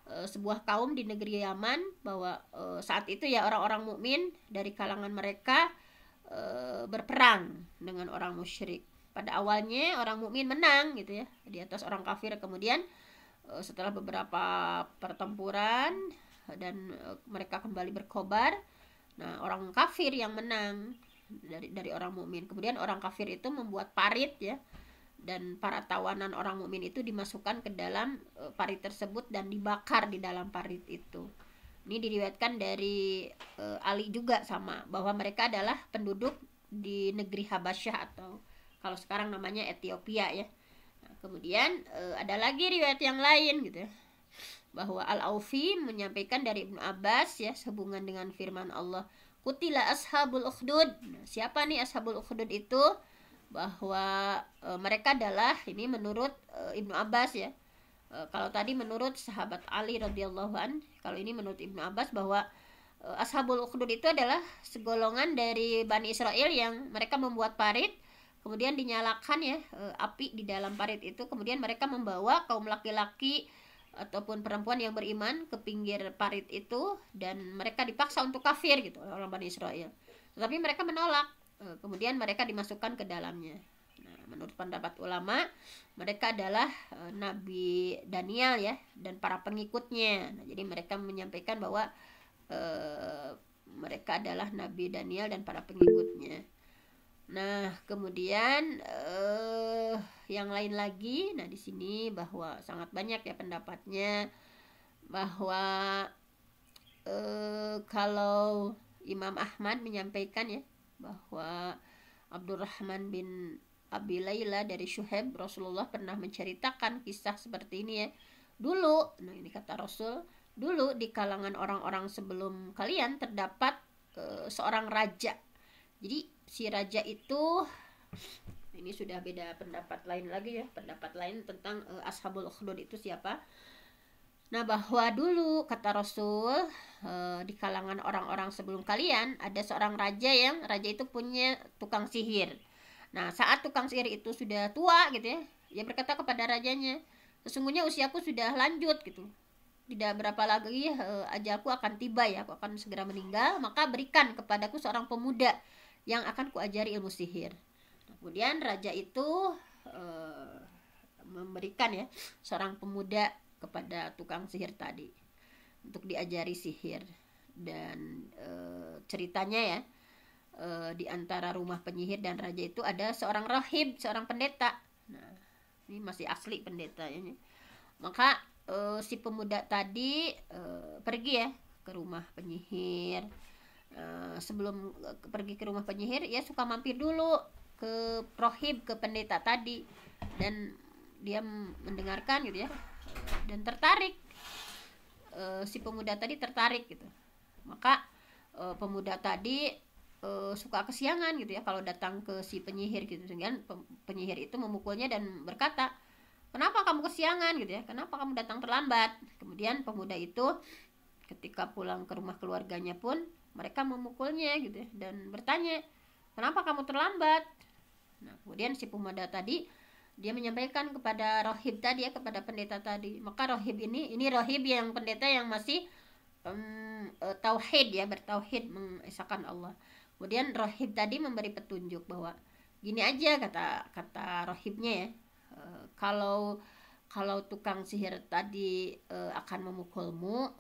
sebuah kaum di negeri Yaman, bahwa saat itu ya orang-orang mukmin dari kalangan mereka berperang dengan orang musyrik. Pada awalnya orang mukmin menang gitu ya di atas orang kafir, kemudian setelah beberapa pertempuran dan mereka kembali berkobar, nah orang kafir yang menang dari orang mukmin. Kemudian orang kafir itu membuat parit ya, dan para tawanan orang mukmin itu dimasukkan ke dalam parit tersebut dan dibakar di dalam parit itu. Ini diriwayatkan dari Ali juga sama, bahwa mereka adalah penduduk di negeri Habasyah atau kalau sekarang namanya Ethiopia ya. Nah, kemudian ada lagi riwayat yang lain gitu ya, bahwa Al-Aufi menyampaikan dari Ibnu Abbas ya, sehubungan dengan firman Allah, Qutila ashabul ukhdud. Nah, siapa nih ashabul ukhdud itu? Bahwa mereka adalah, ini menurut Ibnu Abbas ya. Kalau tadi menurut sahabat Ali radhiyallahu an, kalau ini menurut Ibnu Abbas, bahwa ashabul ukhdud itu adalah segolongan dari Bani Israel yang mereka membuat parit, kemudian dinyalakan ya api di dalam parit itu, kemudian mereka membawa kaum laki-laki ataupun perempuan yang beriman ke pinggir parit itu, dan mereka dipaksa untuk kafir gitu oleh orang Bani Israel. Tetapi mereka menolak, kemudian mereka dimasukkan ke dalamnya. Nah, menurut pendapat ulama, mereka adalah Nabi Daniel ya dan para pengikutnya. Nah, jadi mereka menyampaikan bahwa mereka adalah Nabi Daniel dan para pengikutnya. Nah, kemudian yang lain lagi, nah di sini bahwa sangat banyak ya pendapatnya bahwa kalau Imam Ahmad menyampaikan ya bahwa Abdurrahman bin Abi Layla dari Syuhaib, Rasulullah pernah menceritakan kisah seperti ini ya. Dulu, nah ini kata Rasul, dulu di kalangan orang-orang sebelum kalian terdapat seorang raja. Jadi si raja itu, ini sudah beda pendapat lain lagi ya, pendapat lain tentang Ashabul Ukhdud itu siapa. Nah, bahwa dulu kata Rasul di kalangan orang-orang sebelum kalian ada seorang raja itu punya tukang sihir. Nah, saat tukang sihir itu sudah tua gitu ya, dia berkata kepada rajanya, sesungguhnya usiaku sudah lanjut gitu. Tidak berapa lagi ajalku akan tiba ya, aku akan segera meninggal, maka berikan kepadaku seorang pemuda yang akan kuajari ilmu sihir. Kemudian raja itu memberikan ya seorang pemuda kepada tukang sihir tadi untuk diajari sihir. Dan ceritanya ya, di antara rumah penyihir dan raja itu ada seorang rahib, seorang pendeta. Nah, ini masih asli pendeta ini. Maka si pemuda tadi pergi ya ke rumah penyihir. Sebelum pergi ke rumah penyihir, ya suka mampir dulu ke rahib, ke pendeta tadi, dan dia mendengarkan gitu ya, dan tertarik. Si pemuda tadi tertarik gitu. Maka pemuda tadi suka kesiangan gitu ya kalau datang ke si penyihir gitu, sehingga penyihir itu memukulnya dan berkata, kenapa kamu kesiangan gitu ya, kenapa kamu datang terlambat. Kemudian pemuda itu ketika pulang ke rumah keluarganya pun mereka memukulnya gitu ya, dan bertanya, kenapa kamu terlambat. Nah, kemudian si pemuda tadi dia menyampaikan kepada rohib tadi ya, kepada pendeta tadi. Maka rohib ini rohib yang pendeta yang masih tauhid ya, bertauhid, mengesahkan Allah. Kemudian rohib tadi memberi petunjuk bahwa gini aja, kata rohibnya ya, kalau tukang sihir tadi akan memukulmu,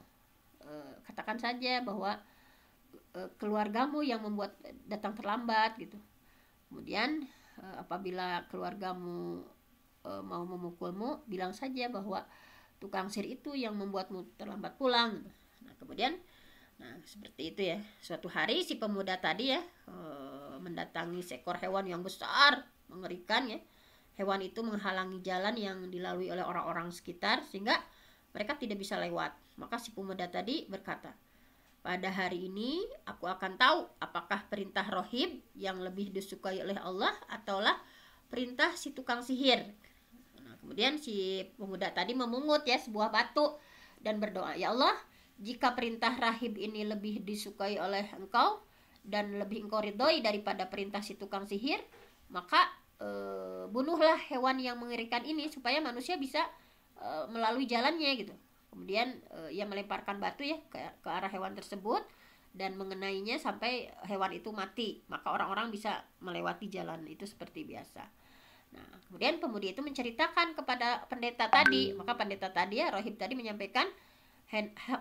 katakan saja bahwa keluargamu yang membuat datang terlambat gitu. Kemudian apabila keluargamu mau memukulmu, bilang saja bahwa tukang sihir itu yang membuatmu terlambat pulang. Nah, kemudian seperti itu ya. Suatu hari si pemuda tadi ya mendatangi seekor hewan yang besar, mengerikan ya. Hewan itu menghalangi jalan yang dilalui oleh orang-orang sekitar sehingga mereka tidak bisa lewat. Maka si pemuda tadi berkata, pada hari ini aku akan tahu apakah perintah rohib yang lebih disukai oleh Allah ataulah perintah si tukang sihir. Nah, kemudian si pemuda tadi memungut ya sebuah batu dan berdoa, ya Allah, jika perintah rahib ini lebih disukai oleh engkau dan lebih engkau ridhoi daripada perintah si tukang sihir, maka bunuhlah hewan yang mengerikan ini supaya manusia bisa melalui jalannya gitu. Kemudian ia melemparkan batu ya ke arah hewan tersebut dan mengenainya sampai hewan itu mati. Maka orang-orang bisa melewati jalan itu seperti biasa. Nah, kemudian pemuda itu menceritakan kepada pendeta tadi. Maka pendeta tadi ya, rohib tadi menyampaikan,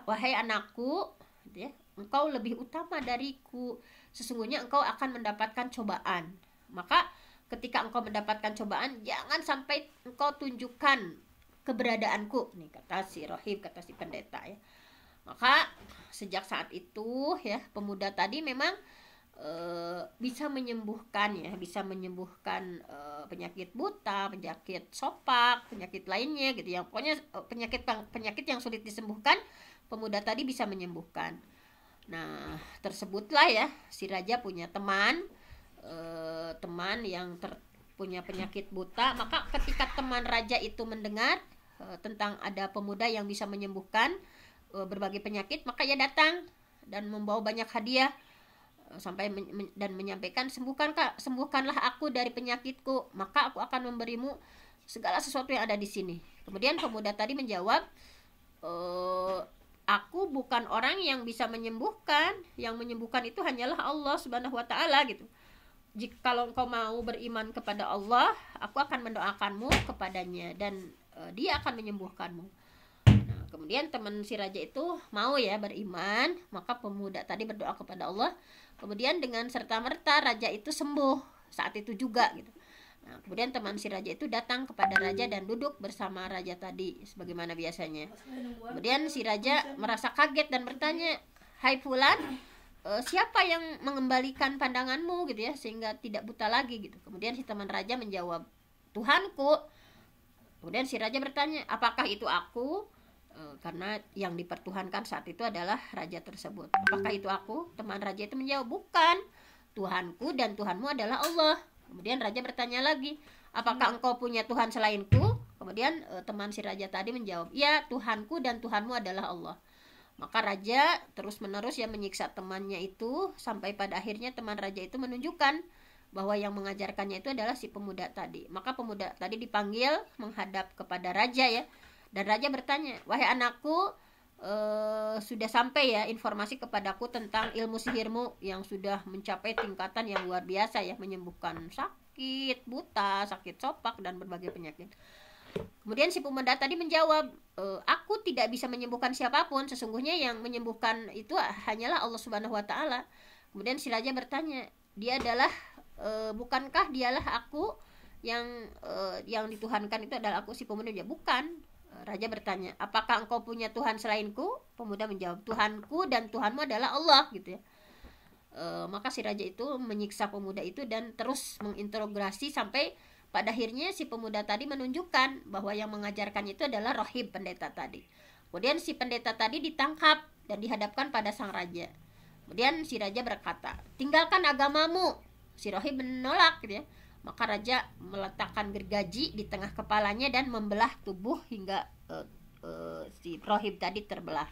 wahai anakku, ya, engkau lebih utama dariku. Sesungguhnya engkau akan mendapatkan cobaan. Maka ketika engkau mendapatkan cobaan, jangan sampai engkau tunjukkan keberadaanku, nih kata si rohib, kata si pendeta ya. Maka sejak saat itu ya, pemuda tadi memang bisa menyembuhkan ya, bisa menyembuhkan penyakit buta, penyakit sopak, penyakit lainnya gitu ya. Pokoknya penyakit yang sulit disembuhkan, pemuda tadi bisa menyembuhkan. Nah, tersebutlah ya si raja punya teman yang punya penyakit buta. Maka ketika teman raja itu mendengar tentang ada pemuda yang bisa menyembuhkan berbagai penyakit, maka ia datang dan membawa banyak hadiah sampai dan menyampaikan, sembuhkanlah aku dari penyakitku, maka aku akan memberimu segala sesuatu yang ada di sini. Kemudian pemuda tadi menjawab, aku bukan orang yang bisa menyembuhkan, yang menyembuhkan itu hanyalah Allah Subhanahu wa taala gitu. Kalau engkau mau beriman kepada Allah, aku akan mendoakanmu kepadanya dan dia akan menyembuhkanmu. Nah, kemudian teman si raja itu mau ya beriman, maka pemuda tadi berdoa kepada Allah. Kemudian dengan serta-merta raja itu sembuh saat itu juga gitu. Nah, kemudian teman si raja itu datang kepada raja dan duduk bersama raja tadi sebagaimana biasanya. Kemudian si raja merasa kaget dan bertanya, "Hai fulan, siapa yang mengembalikan pandanganmu gitu ya sehingga tidak buta lagi gitu?" Kemudian si teman raja menjawab, "Tuhanku." Kemudian si raja bertanya, "Apakah itu aku?" Karena yang dipertuhankan saat itu adalah raja tersebut. "Apakah itu aku?" Teman raja itu menjawab, "Bukan, Tuhanku dan Tuhanmu adalah Allah." Kemudian raja bertanya lagi, "Apakah engkau punya Tuhan selainku?" Kemudian teman si raja tadi menjawab, "Ya, Tuhanku dan Tuhanmu adalah Allah." Maka raja terus-menerus ya menyiksa temannya itu sampai pada akhirnya teman raja itu menunjukkan bahwa yang mengajarkannya itu adalah si pemuda tadi. Maka pemuda tadi dipanggil menghadap kepada raja ya. Dan raja bertanya, "Wahai anakku, sudah sampai ya informasi kepadaku tentang ilmu sihirmu yang sudah mencapai tingkatan yang luar biasa ya, menyembuhkan sakit, buta, sakit sopak dan berbagai penyakit." Kemudian si pemuda tadi menjawab, "Aku tidak bisa menyembuhkan siapapun, sesungguhnya yang menyembuhkan itu hanyalah Allah Subhanahu wa taala." Kemudian si raja bertanya, "Dia adalah bukankah dialah aku yang dituhankan itu adalah aku?" Si pemuda menjawab, "Bukan." Raja bertanya, "Apakah engkau punya Tuhan selainku?" Pemuda menjawab, "Tuhanku dan Tuhanmu adalah Allah," gitu ya. Maka si raja itu menyiksa pemuda itu dan terus menginterogasi sampai pada akhirnya si pemuda tadi menunjukkan bahwa yang mengajarkannya itu adalah rohib, pendeta tadi. Kemudian si pendeta tadi ditangkap dan dihadapkan pada sang raja. Kemudian si raja berkata, "Tinggalkan agamamu." Si rohib menolak gitu ya. Maka raja meletakkan gergaji di tengah kepalanya dan membelah tubuh hingga si rohib tadi terbelah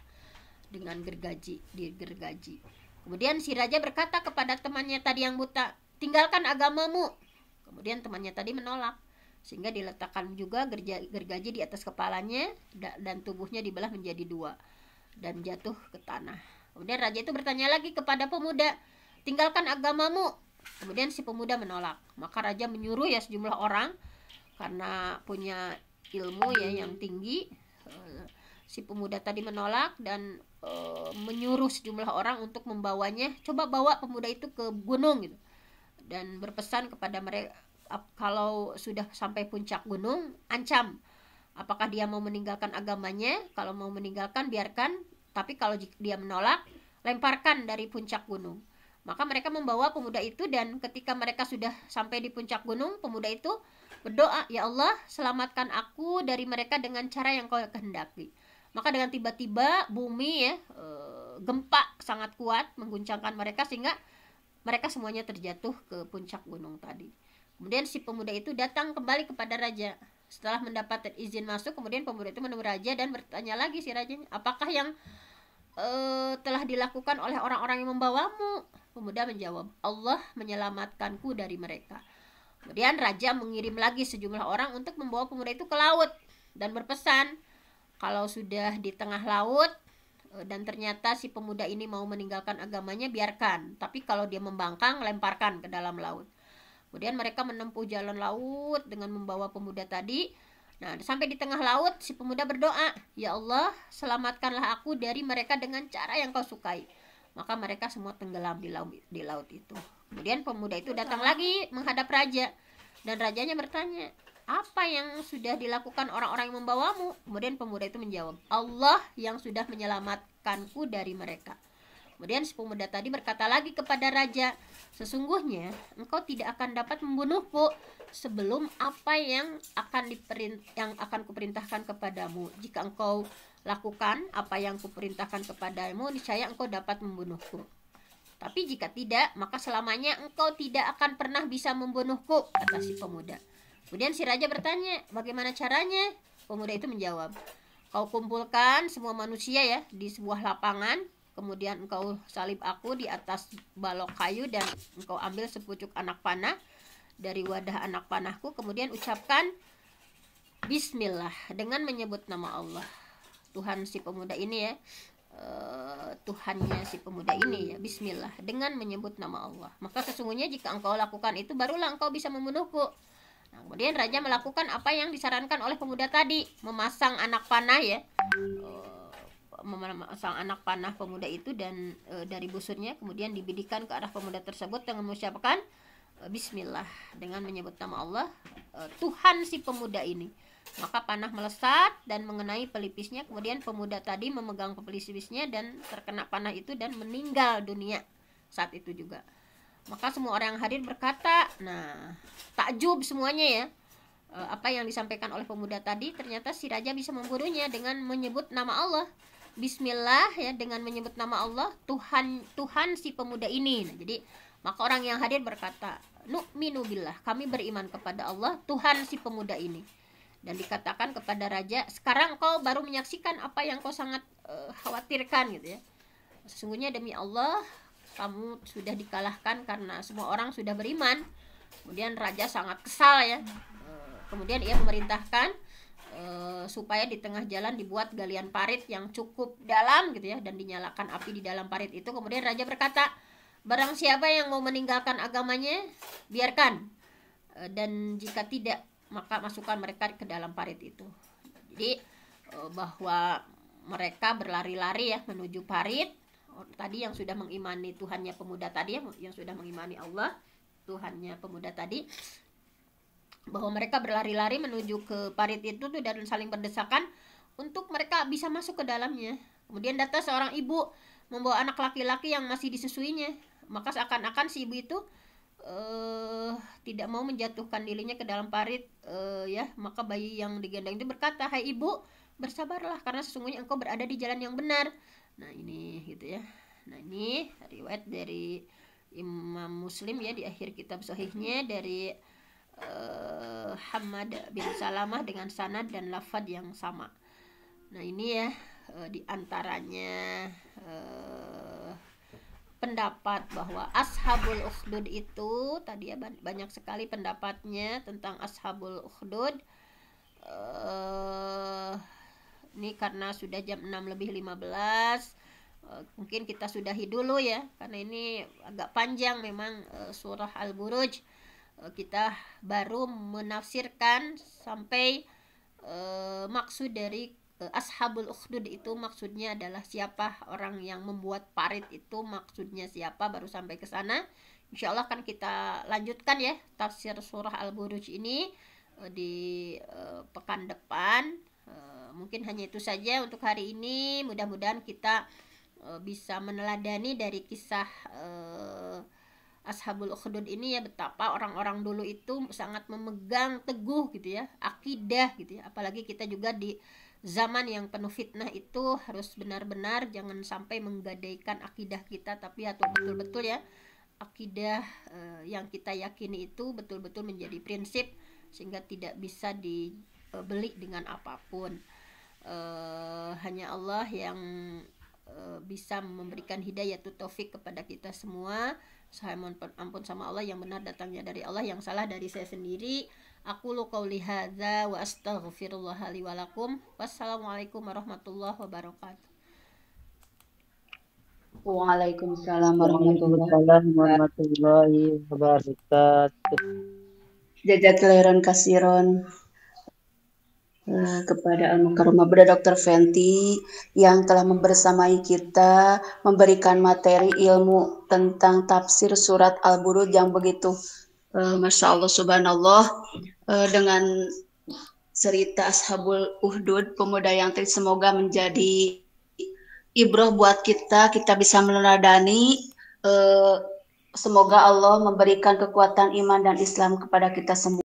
dengan gergaji, digergaji. Kemudian si raja berkata kepada temannya tadi yang buta, "Tinggalkan agamamu." Kemudian temannya tadi menolak, sehingga diletakkan juga gergaji di atas kepalanya dan tubuhnya dibelah menjadi dua dan jatuh ke tanah. Kemudian raja itu bertanya lagi kepada pemuda, "Tinggalkan agamamu." Kemudian si pemuda menolak. Maka raja menyuruh ya sejumlah orang, karena punya ilmu ya yang tinggi. Si pemuda tadi menolak dan menyuruh sejumlah orang untuk membawanya, "Coba bawa pemuda itu ke gunung," gitu. Dan berpesan kepada mereka, kalau sudah sampai puncak gunung, ancam apakah dia mau meninggalkan agamanya. Kalau mau meninggalkan biarkan, tapi kalau dia menolak, lemparkan dari puncak gunung. Maka mereka membawa pemuda itu, dan ketika mereka sudah sampai di puncak gunung, pemuda itu berdoa, "Ya Allah, selamatkan aku dari mereka dengan cara yang kau kehendaki." Maka dengan tiba-tiba bumi ya gempa sangat kuat mengguncangkan mereka sehingga mereka semuanya terjatuh ke puncak gunung tadi. Kemudian si pemuda itu datang kembali kepada raja. Setelah mendapat izin masuk, kemudian pemuda itu menemui raja dan bertanya lagi si rajanya, "Apakah yang telah dilakukan oleh orang-orang yang membawamu?" Pemuda menjawab, "Allah menyelamatkanku dari mereka." Kemudian raja mengirim lagi sejumlah orang untuk membawa pemuda itu ke laut dan berpesan, kalau sudah di tengah laut dan ternyata si pemuda ini mau meninggalkan agamanya, biarkan, tapi kalau dia membangkang, lemparkan ke dalam laut. Kemudian mereka menempuh jalan laut dengan membawa pemuda tadi. Nah, sampai di tengah laut si pemuda berdoa, "Ya Allah, selamatkanlah aku dari mereka dengan cara yang kau sukai." Maka mereka semua tenggelam di laut itu. Kemudian pemuda itu datang lagi menghadap raja, dan rajanya bertanya, "Apa yang sudah dilakukan orang-orang yang membawamu?" Kemudian pemuda itu menjawab, "Allah yang sudah menyelamatkanku dari mereka." Kemudian si pemuda tadi berkata lagi kepada raja, "Sesungguhnya engkau tidak akan dapat membunuhku sebelum apa yang akan kuperintahkan kepadamu. Jika engkau lakukan apa yang kuperintahkan kepadamu, niscaya engkau dapat membunuhku. Tapi jika tidak, maka selamanya engkau tidak akan pernah bisa membunuhku," kata si pemuda. Kemudian si raja bertanya, "Bagaimana caranya?" Pemuda itu menjawab, "Kau kumpulkan semua manusia ya di sebuah lapangan, kemudian engkau salib aku di atas balok kayu dan engkau ambil sepucuk anak panah dari wadah anak panahku, kemudian ucapkan Bismillah dengan menyebut nama Allah." Tuhan si pemuda ini ya, Tuhannya si pemuda ini ya, Bismillah dengan menyebut nama Allah. "Maka sesungguhnya jika engkau lakukan itu, barulah engkau bisa membunuhku." Nah, kemudian raja melakukan apa yang disarankan oleh pemuda tadi, memasang anak panah ya sang anak panah pemuda itu, dan dari busurnya kemudian dibidikan ke arah pemuda tersebut dengan mengucapkan Bismillah, dengan menyebut nama Allah, Tuhan si pemuda ini. Maka panah melesat dan mengenai pelipisnya, kemudian pemuda tadi memegang pelipisnya dan terkena panah itu dan meninggal dunia saat itu juga. Maka semua orang yang hadir berkata, nah takjub semuanya ya, apa yang disampaikan oleh pemuda tadi. Ternyata si raja bisa membunuhnya dengan menyebut nama Allah, Bismillah ya, dengan menyebut nama Allah, Tuhan si pemuda ini. Nah, jadi maka orang yang hadir berkata, nu'minu billah, kami beriman kepada Allah, Tuhan si pemuda ini. Dan dikatakan kepada raja, sekarang kau baru menyaksikan apa yang kau sangat khawatirkan gitu ya. Sesungguhnya demi Allah, kamu sudah dikalahkan karena semua orang sudah beriman. Kemudian raja sangat kesal ya. Kemudian ia memerintahkan supaya di tengah jalan dibuat galian parit yang cukup dalam gitu ya, dan dinyalakan api di dalam parit itu. Kemudian raja berkata, barang siapa yang mau meninggalkan agamanya, biarkan, dan jika tidak, maka masukkan mereka ke dalam parit itu. Jadi bahwa mereka berlari-lari ya menuju parit. Tadi yang sudah mengimani Tuhannya pemuda tadi, yang sudah mengimani Allah Tuhannya pemuda tadi, bahwa mereka berlari-lari menuju ke parit itu tuh, dan saling berdesakan untuk mereka bisa masuk ke dalamnya. Kemudian datang seorang ibu membawa anak laki-laki yang masih disusuinya. Maka seakan-akan si ibu itu tidak mau menjatuhkan dirinya ke dalam parit ya. Maka bayi yang digendong itu berkata, hai ibu, bersabarlah karena sesungguhnya engkau berada di jalan yang benar. Nah ini gitu ya. Nah ini riwayat dari Imam Muslim ya, di akhir kitab sahihnya, dari Hamad bin Salamah dengan sanad dan lafad yang sama. Nah ini ya diantaranya pendapat bahwa Ashabul Ukhdud itu tadi ya, banyak sekali pendapatnya tentang Ashabul Ukhdud. Ini karena sudah jam 6:15, mungkin kita sudahi dulu ya, karena ini agak panjang memang surah Al-Buruj. Kita baru menafsirkan sampai maksud dari Ashabul Ukhdud itu, maksudnya adalah siapa orang yang membuat parit itu, maksudnya siapa, baru sampai ke sana. Insyaallah kan kita lanjutkan ya tafsir surah Al-Buruj ini di pekan depan. Mungkin hanya itu saja untuk hari ini. Mudah-mudahan kita bisa meneladani dari kisah Ashabul Ukhdud ini ya, betapa orang-orang dulu itu sangat memegang teguh gitu ya akidah gitu ya. Apalagi kita juga di zaman yang penuh fitnah itu harus benar-benar jangan sampai menggadaikan akidah kita, tapi atau betul-betul ya akidah yang kita yakini itu betul-betul menjadi prinsip, sehingga tidak bisa dibeli dengan apapun. Hanya Allah yang bisa memberikan hidayah atau taufik kepada kita semua. Saya mohon ampun sama Allah, yang benar datangnya dari Allah, yang salah dari saya sendiri. Aqulu qouli hadza wa astaghfirullah li wa lakum. Wassalamualaikum warahmatullahi wabarakatuh. Waalaikumsalam warahmatullahi wabarakatuh. Jazakallahu khairan kepada Al-Mukarramah Bunda Dr. Fenty yang telah membersamai kita, memberikan materi ilmu tentang tafsir surat Al-Buruj yang begitu Masya Allah Subhanallah, dengan cerita Ashabul Ukhdud, pemuda yang tadi, semoga menjadi ibrah buat kita bisa meneladani. Semoga Allah memberikan kekuatan iman dan Islam kepada kita semua.